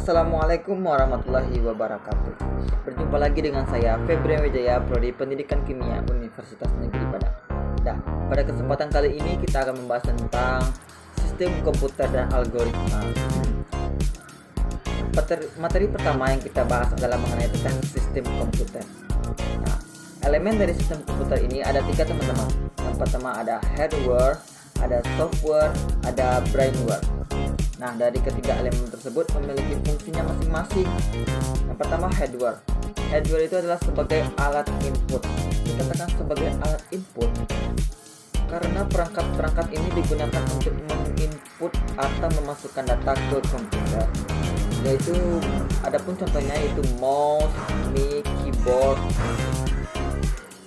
Assalamualaikum warahmatullahi wabarakatuh. Berjumpa lagi dengan saya Febrian Wijaya, Prodi Pendidikan Kimia Universitas Negeri Padang. Nah, pada kesempatan kali ini kita akan membahas tentang sistem komputer dan algoritma. Materi pertama yang kita bahas adalah mengenai tentang sistem komputer. Nah, elemen dari sistem komputer ini ada 3 teman-teman. Yang pertama ada hardware, ada software, ada brainware. Nah, dari ketiga elemen tersebut memiliki fungsinya masing-masing. Yang pertama hardware. Hardware itu adalah sebagai alat input. Dikatakan sebagai alat input karena perangkat-perangkat ini digunakan untuk menginput atau memasukkan data ke komputer. Yaitu adapun contohnya yaitu mouse, mic, keyboard.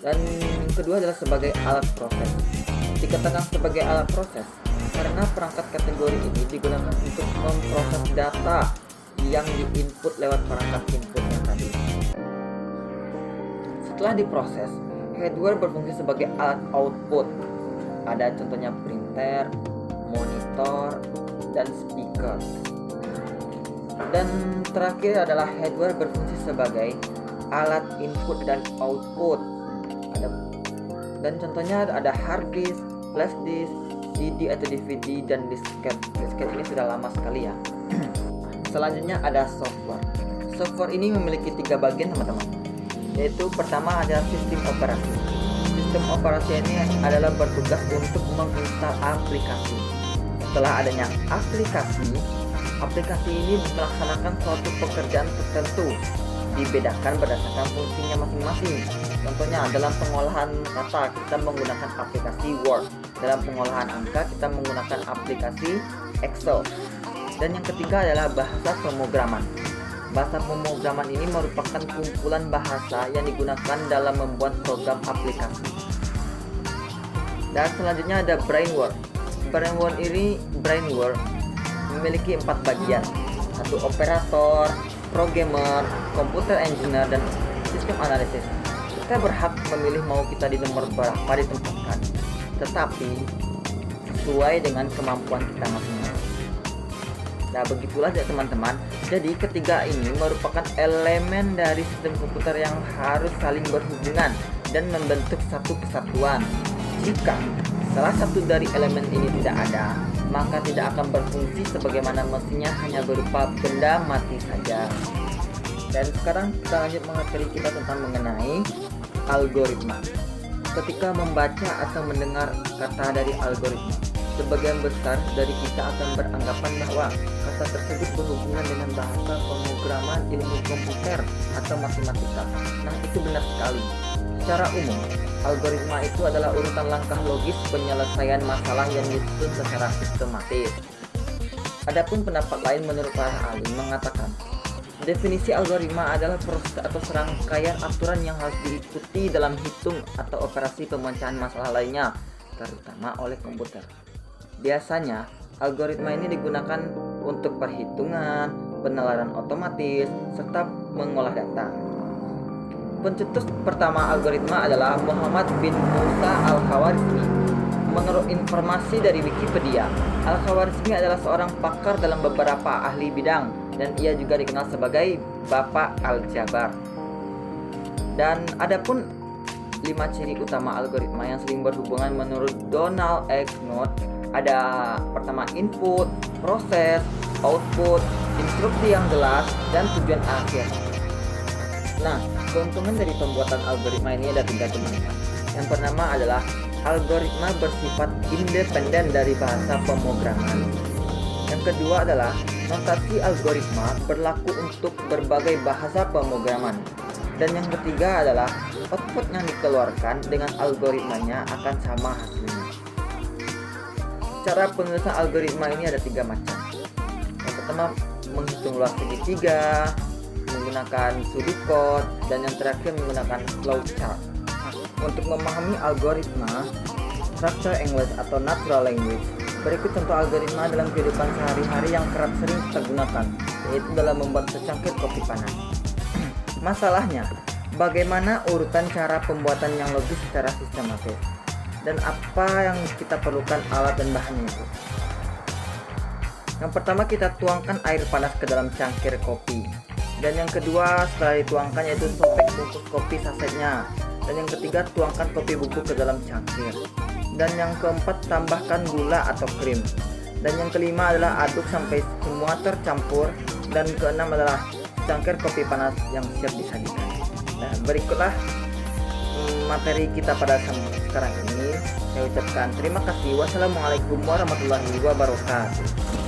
Dan yang kedua adalah sebagai alat proses. Dikatakan sebagai alat proses karena perangkat kategori ini digunakan untuk memproses data yang diinput lewat perangkat inputnya tadi. Setelah diproses, hardware berfungsi sebagai alat output. Ada contohnya printer, monitor, dan speaker. Dan terakhir adalah hardware berfungsi sebagai alat input dan output. Dan contohnya ada hard disk, flash disk, CD atau DVD, dan disket. Disket ini sudah lama sekali ya. Selanjutnya ada software. Software ini memiliki 3 bagian teman-teman. Yaitu pertama ada sistem operasi. Sistem operasi ini adalah bertugas untuk menginstal aplikasi. Setelah adanya aplikasi ini melaksanakan suatu pekerjaan tertentu, dibedakan berdasarkan fungsinya masing-masing. Contohnya dalam pengolahan kata kita menggunakan aplikasi Word, dalam pengolahan angka kita menggunakan aplikasi Excel. Dan yang ketiga adalah bahasa pemrograman. Bahasa pemrograman ini merupakan kumpulan bahasa yang digunakan dalam membuat program aplikasi. Dan selanjutnya ada brainware. Brainware memiliki 4 bagian, satu operator, programmer, computer engineer, dan sistem analisis. Kita berhak memilih mau kita di nomor berapa ditempatkan, tetapi sesuai dengan kemampuan kita masing-masing. Nah, begitulah ya teman-teman. Jadi ketiga ini merupakan elemen dari sistem komputer yang harus saling berhubungan dan membentuk satu kesatuan. Jika salah satu dari elemen ini tidak ada, maka tidak akan berfungsi sebagaimana mestinya, hanya berupa benda mati saja. Dan sekarang kita lanjut materi kita tentang mengenai algoritma. Ketika membaca atau mendengar kata dari algoritma, sebagian besar dari kita akan beranggapan bahwa kata tersebut berhubungan dengan bahasa pemrograman, ilmu komputer, atau matematika. Nah, itu benar sekali. Secara umum, algoritma itu adalah urutan langkah logis penyelesaian masalah yang disusun secara sistematis. Adapun pendapat lain menurut para ahli mengatakan, definisi algoritma adalah proses atau serangkaian aturan yang harus diikuti dalam hitung atau operasi pemecahan masalah lainnya, terutama oleh komputer. Biasanya, algoritma ini digunakan untuk perhitungan, penalaran otomatis, serta mengolah data. Pencetus pertama algoritma adalah Muhammad bin Musa Al-Khwarizmi. Menurut informasi dari Wikipedia, Al-Khwarizmi adalah seorang pakar dalam beberapa ahli bidang, dan ia juga dikenal sebagai Bapak Aljabar. Dan adapun 5 ciri utama algoritma yang sering berhubungan menurut Donald X. Knuth ada pertama input, proses, output, instruksi yang jelas, dan tujuan akhir. Nah, keuntungan dari pembuatan algoritma ini ada 3 teman-teman. Yang pertama adalah algoritma bersifat independen dari bahasa pemrograman. Yang kedua adalah notasi algoritma berlaku untuk berbagai bahasa pemrograman. Dan yang ketiga adalah output yang dikeluarkan dengan algoritmanya akan sama hasilnya. Cara penulisan algoritma ini ada 3 macam. Yang pertama menghitung luas segitiga, menggunakan pseudocode, dan yang terakhir menggunakan flowchart. Untuk memahami algoritma structure English atau natural language, berikut contoh algoritma dalam kehidupan sehari-hari yang kerap sering kita gunakan, yaitu dalam membuat secangkir kopi panas. Masalahnya, bagaimana urutan cara pembuatan yang logis secara sistematis, dan apa yang kita perlukan alat dan bahannya itu. Yang pertama kita tuangkan air panas ke dalam cangkir kopi. Dan yang kedua setelah dituangkan yaitu sobek bungkus kopi sasetnya. Dan yang ketiga tuangkan kopi bubuk ke dalam cangkir. Dan yang keempat tambahkan gula atau krim. Dan yang kelima adalah aduk sampai semua tercampur. Dan keenam adalah cangkir kopi panas yang siap disajikan. Nah, berikutlah materi kita pada sekarang ini. Saya ucapkan terima kasih. Wassalamualaikum warahmatullahi wabarakatuh.